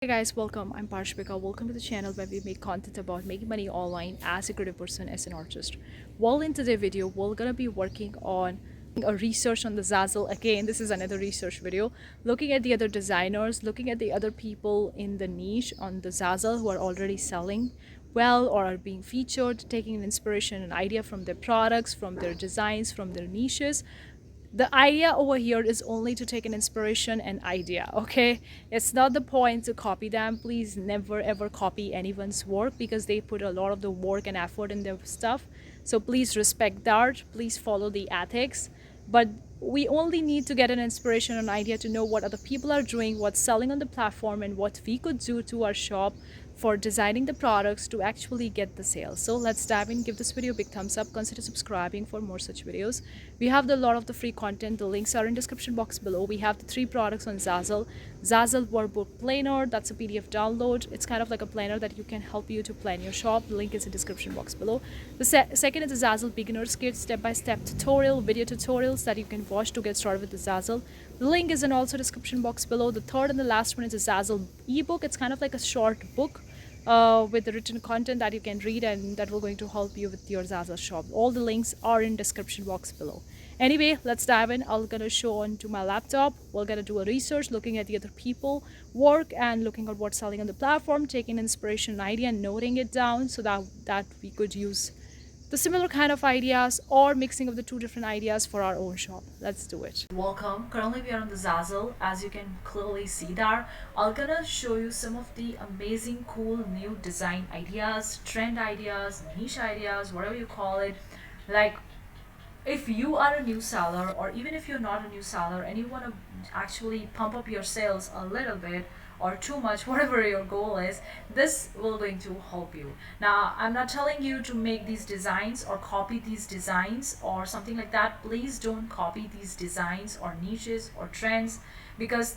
Hey guys, welcome. I'm Parshvika. Welcome to the channel where we make content about making money online as a creative person, as an artist. Well, in today's video, we're gonna be working on a research on the Zazzle. Again, this is another research video, looking at the other designers, looking at the other people in the niche on the Zazzle who are already selling well or are being featured, taking an inspiration and idea from their products, from their designs, from their niches. The idea over here is only to take an inspiration and idea. Okay, it's not the point to copy them. Please never ever copy anyone's work because they put a lot of the work and effort in their stuff. So please respect that, please follow the ethics. But we only need to get an inspiration and idea to know what other people are doing, what's selling on the platform, and what we could do to our shop for designing the products to actually get the sales. So let's dive in. Give this video a big thumbs up, consider subscribing for more such videos. We have a lot of the free content. The links are in description box below. We have the 3 products on Zazzle Workbook Planner. That's a PDF download. It's kind of like a planner that you can help you to plan your shop. The link is in description box below. The second is the Zazzle Beginner's Kit, step-by-step tutorial, video tutorials that you can watch to get started with the Zazzle. The link is in also description box below. The third and the last one is the Zazzle ebook. It's kind of like a short book with the written content that you can read and that will going to help you with your Zazzle shop. All the links are in description box below. Anyway, let's dive in. I'm gonna show onto my laptop. We're gonna do a research, looking at the other people work and looking at what's selling on the platform, taking inspiration and idea and noting it down so that we could use the similar kind of ideas or mixing of the 2 different ideas for our own shop. Let's do it. Welcome. Currently we are on the Zazzle. As you can clearly see there, I'm gonna show you some of the amazing cool new design ideas, trend ideas, niche ideas, whatever you call it. Like, if you are a new seller, or even if you're not a new seller and you want to actually pump up your sales a little bit or too much, whatever your goal is, this will going to help you. Now, I'm not telling you to make these designs or copy these designs or something like that. Please don't copy these designs or niches or trends, because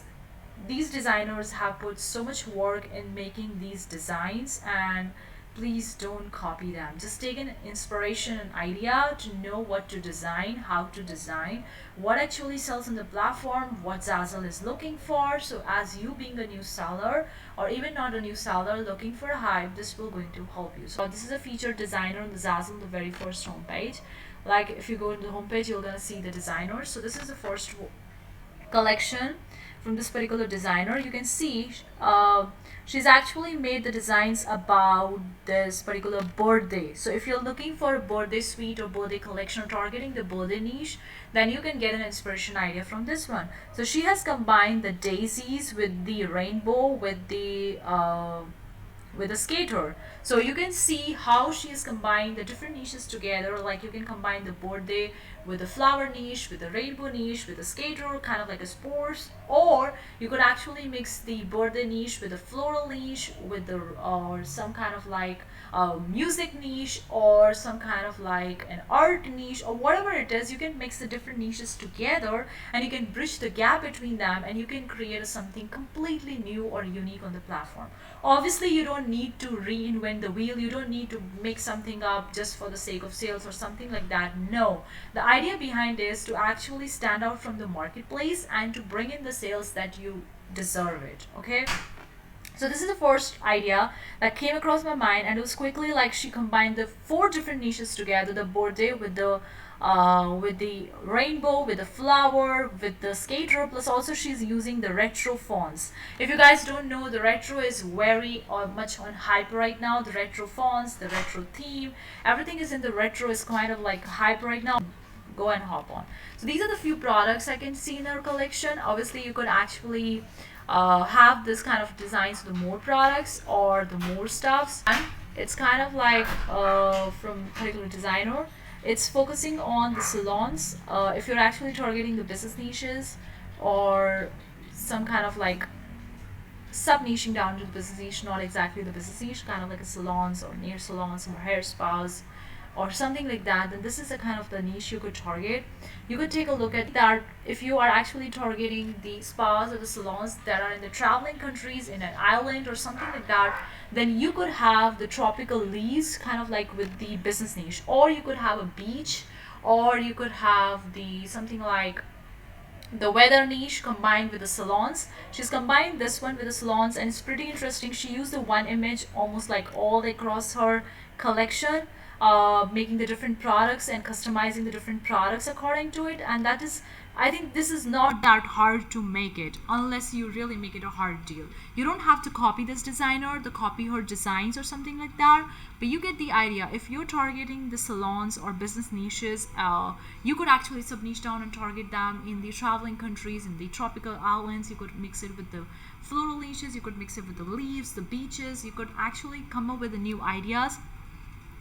these designers have put so much work in making these designs, and please don't copy them. Just take an inspiration and idea to know what to design, how to design, what actually sells on the platform, what Zazzle is looking for. So as you being a new seller or even not a new seller looking for a hype, this will going to help you. So this is a featured designer on the Zazzle, the very first homepage. Like, if you go into the homepage, you're gonna see the designers. So this is the first collection from this particular designer. You can see she's actually made the designs about this particular birthday. So if you're looking for a birthday suite or birthday collection or targeting the birthday niche, then you can get an inspiration idea from this one. So she has combined the daisies with the rainbow with a skater. So you can see how she is combining the different niches together. Like, you can combine the birthday with the flower niche, with the rainbow niche, with a skater, kind of like a sports. Or you could actually mix the birthday niche with a floral niche, with the or some kind of like music niche, or some kind of like an art niche, or whatever it is. You can mix the different niches together and you can bridge the gap between them, and you can create something completely new or unique on the platform. Obviously, you don't need to reinvent the wheel. You don't need to make something up just for the sake of sales or something like that. No, the idea behind is to actually stand out from the marketplace and to bring in the sales that you deserve it. Okay, so this is the first idea that came across my mind, and it was quickly like she combined the 4 different niches together: the birthday with the rainbow, with the flower, with the skater, plus also she's using the retro fonts. If you guys don't know, the retro is very much on hype right now. The retro fonts, the retro theme, everything is in the retro, is kind of like hype right now. Go and hop on. So these are the few products I can see in our collection. Obviously, you could actually have this kind of designs for the more products or the more stuffs. And it's kind of like from particular designer. It's focusing on the salons. If you're actually targeting the business niches or some kind of like sub-niching down to the business niche, not exactly the business niche, kind of like a salons or near salons or hair spas or something like that, then this is a kind of the niche you could target. You could take a look at that. If you are actually targeting the spas or the salons that are in the traveling countries, in an island or something like that, then you could have the tropical leaves kind of like with the business niche, or you could have a beach, or you could have the something like the weather niche combined with the salons. She's combined this one with the salons, and it's pretty interesting. She used the one image almost like all across her collection, making the different products and customizing the different products according to it. And that is, I think this is not that hard to make it unless you really make it a hard deal. You don't have to copy this designer, the copy her designs or something like that, but you get the idea. If you're targeting the salons or business niches, you could actually sub niche down and target them in the traveling countries, in the tropical islands. You could mix it with the floral niches, you could mix it with the leaves, the beaches. You could actually come up with the new ideas,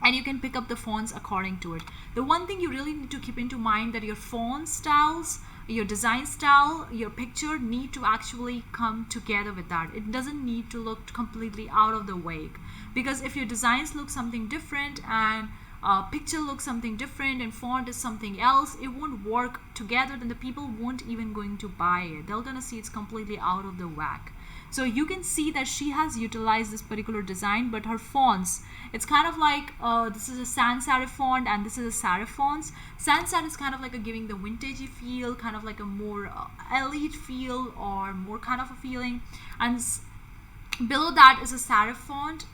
and you can pick up the fonts according to it. The one thing you really need to keep into mind that your font styles, your design style, your picture need to actually come together with that. It doesn't need to look completely out of the way, because if your designs look something different and picture looks something different and font is something else, it won't work together. Then the people won't even going to buy it. They're gonna see it's completely out of the whack. So you can see that she has utilized this particular design, but her fonts, it's kind of like this is a sans serif font and this is a serif fonts. Sans serif is kind of like a giving the vintagey feel, kind of like a more elite feel or more kind of a feeling. And below that is a serif font,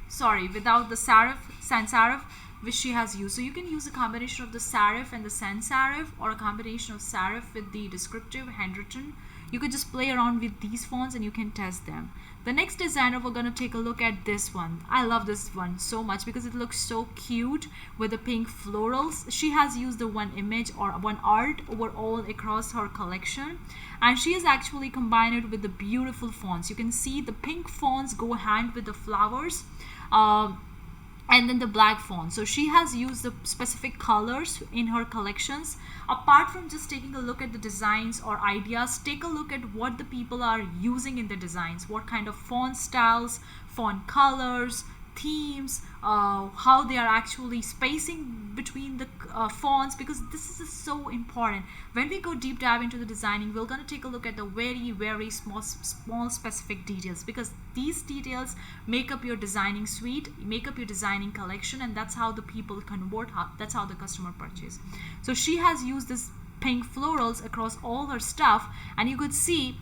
sorry, without the serif, sans serif, which she has used. So you can use a combination of the serif and the sans serif, or a combination of serif with the descriptive handwritten. You could just play around with these fonts and you can test them. The next designer, we're gonna take a look at this one. I love this one so much because it looks so cute with the pink florals. She has used the one image or one art overall across her collection, and she has actually combined it with the beautiful fonts. You can see the pink fonts go hand with the flowers, and then the black font. So she has used the specific colors in her collections. Apart from just taking a look at the designs or ideas, take a look at what the people are using in the designs, what kind of font styles, font colors, themes, how they are actually spacing between the fonts, because this is so important. When we go deep dive into the designing, we're going to take a look at the very small specific details, because these details make up your designing suite, make up your designing collection, and that's how the people convert, that's how the customer purchase. So she has used this pink florals across all her stuff, and you could see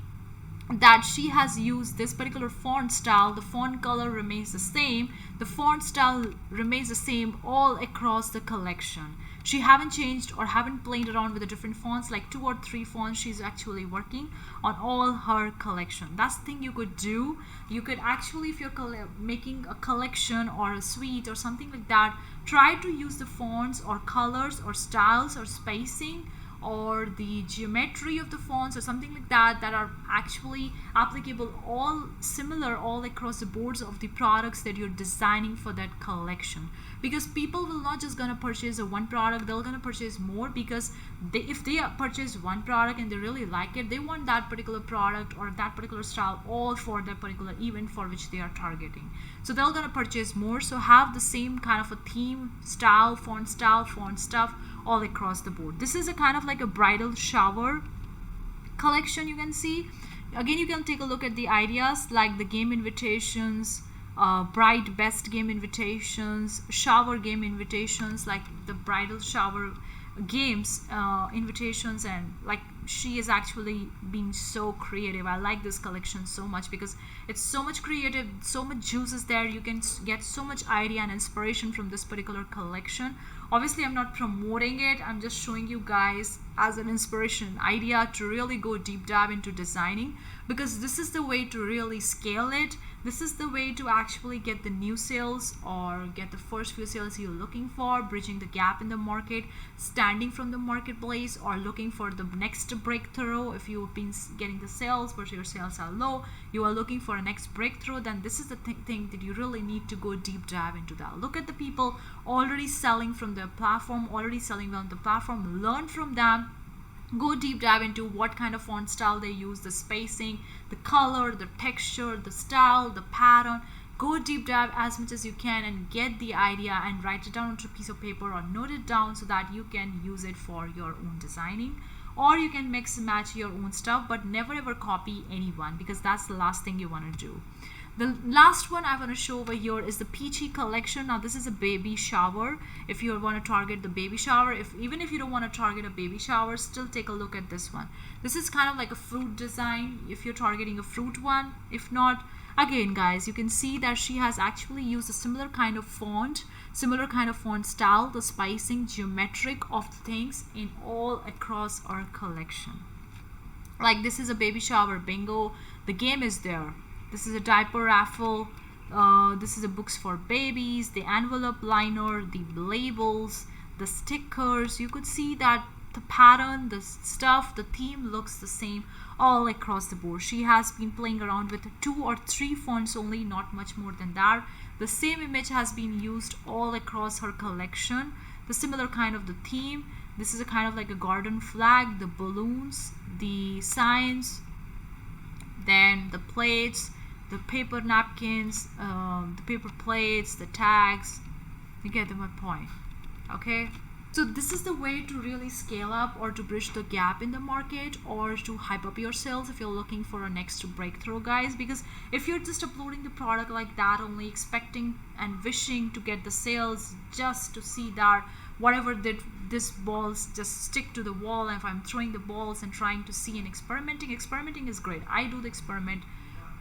that she has used this particular font style. The font color remains the same, the font style remains the same all across the collection. She haven't changed or haven't played around with the different fonts, like 2 or 3 fonts she's actually working on all her collection. That's the thing you could do. You could actually, if you're making a collection or a suite or something like that, try to use the fonts or colors or styles or spacing or the geometry of the fonts or something like that, that are actually applicable, all similar all across the boards of the products that you're designing for that collection. Because people will not just gonna purchase a one product, they're gonna purchase more, because if they purchase one product and they really like it, they want that particular product or that particular style all for that particular event for which they are targeting. So they're gonna purchase more. So have the same kind of a theme, style, font stuff all across the board. This is a kind of like a bridal shower collection. You can see again, you can take a look at the ideas like the game invitations, bride best game invitations, shower game invitations, like the bridal shower games invitations, and like she is actually being so creative. I like this collection so much because it's so much creative, so much juices there. You can get so much idea and inspiration from this particular collection. Obviously I'm not promoting it, I'm just showing you guys as an inspiration idea to really go deep dive into designing, because this is the way to really scale it. This is the way to actually get the new sales or get the first few sales you're looking for, bridging the gap in the market, standing from the marketplace, or looking for the next breakthrough. If you've been getting the sales but your sales are low, you are looking for a next breakthrough, then this is the thing that you really need to go deep dive into that. Look at the people already selling from the platform, already selling on the platform, learn from them. Go deep dive into what kind of font style they use, the spacing, the color, the texture, the style, the pattern. Go deep dive as much as you can and get the idea and write it down onto a piece of paper or note it down so that you can use it for your own designing. Or you can mix and match your own stuff, but never ever copy anyone, because that's the last thing you want to do. The last one I want to show over here is the peachy collection. Now this is a baby shower. If you want to target the baby shower, even if you don't want to target a baby shower, still take a look at this one. This is kind of like a fruit design if you're targeting a fruit one. If not, again guys, you can see that she has actually used a similar kind of font style, the spicing, geometric of the things in all across our collection. Like this is a baby shower bingo. The game is there. This is a diaper raffle. This is a books for babies, the envelope liner, the labels, the stickers. You could see that the pattern, the stuff, the theme looks the same all across the board. She has been playing around with 2 or 3 fonts only, not much more than that. The same image has been used all across her collection. The similar kind of the theme. This is a kind of like a garden flag, the balloons, the signs, then the plates, the paper napkins, the paper plates, the tags. You get my point. Okay, so this is the way to really scale up or to bridge the gap in the market or to hype up your sales if you're looking for a next breakthrough, guys. Because if you're just uploading the product like that, only expecting and wishing to get the sales just to see that whatever this balls just stick to the wall, and if I'm throwing the balls and trying to see and experimenting is great. I do the experiment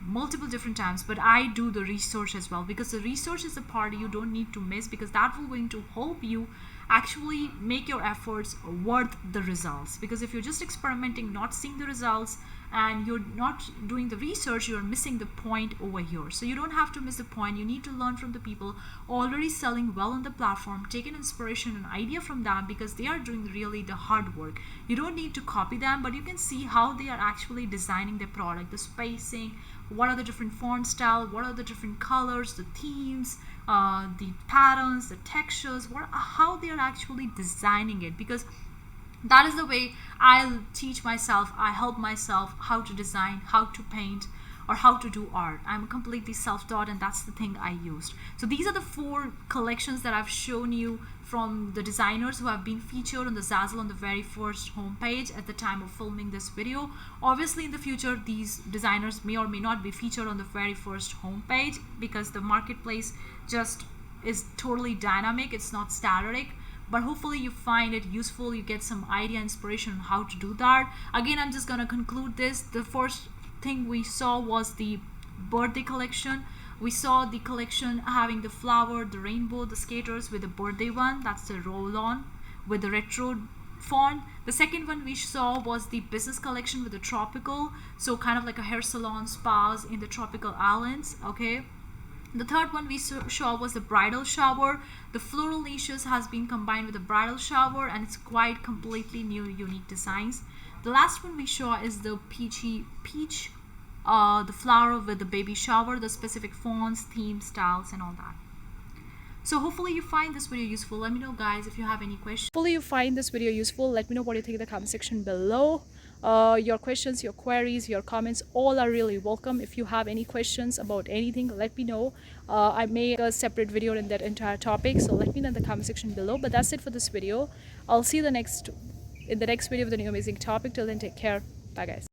multiple different times, but I do the research as well, because the research is the part you don't need to miss, because that will going to help you actually make your efforts worth the results. Because if you're just experimenting, not seeing the results, and you're not doing the research, you're missing the point over here. So you don't have to miss the point. You need to learn from the people already selling well on the platform, take an inspiration and idea from them, because they are doing really the hard work. You don't need to copy them, but you can see how they are actually designing their product, the spacing, what are the different font style, what are the different colors, the themes, the patterns, the textures, how they are actually designing it. Because that is the way I'll teach myself, I help myself how to design, how to paint, or how to do art. I'm completely self-taught, and that's the thing I used. So these are the 4 collections that I've shown you from the designers who have been featured on the Zazzle on the very first homepage at the time of filming this video. Obviously in the future these designers may or may not be featured on the very first homepage, because the marketplace just is totally dynamic, it's not static. But hopefully you find it useful, you get some idea, inspiration on how to do that. Again, I'm just gonna conclude this. The first thing we saw was the birthday collection. We saw the collection having the flower, the rainbow, the skaters with the birthday one. That's the roll-on with the retro font. The second one we saw was the business collection with the tropical, so kind of like a hair salon, spas in the tropical islands. Okay. The third one we saw was the bridal shower. The floral niches has been combined with the bridal shower, and it's quite completely new, unique designs. The last one we saw is the peach, the flower with the baby shower, the specific fonts, themes, styles, and all that. So hopefully you find this video useful. Let me know, guys, if you have any questions. Hopefully you find this video useful. Let me know what you think in the comment section below. Your questions, your queries, your comments, all are really welcome. If you have any questions about anything, let me know. I made a separate video in that entire topic, so let me know in the comment section below. But that's it for this video. I'll see you in the next video with a new amazing topic. Till then, take care. Bye, guys.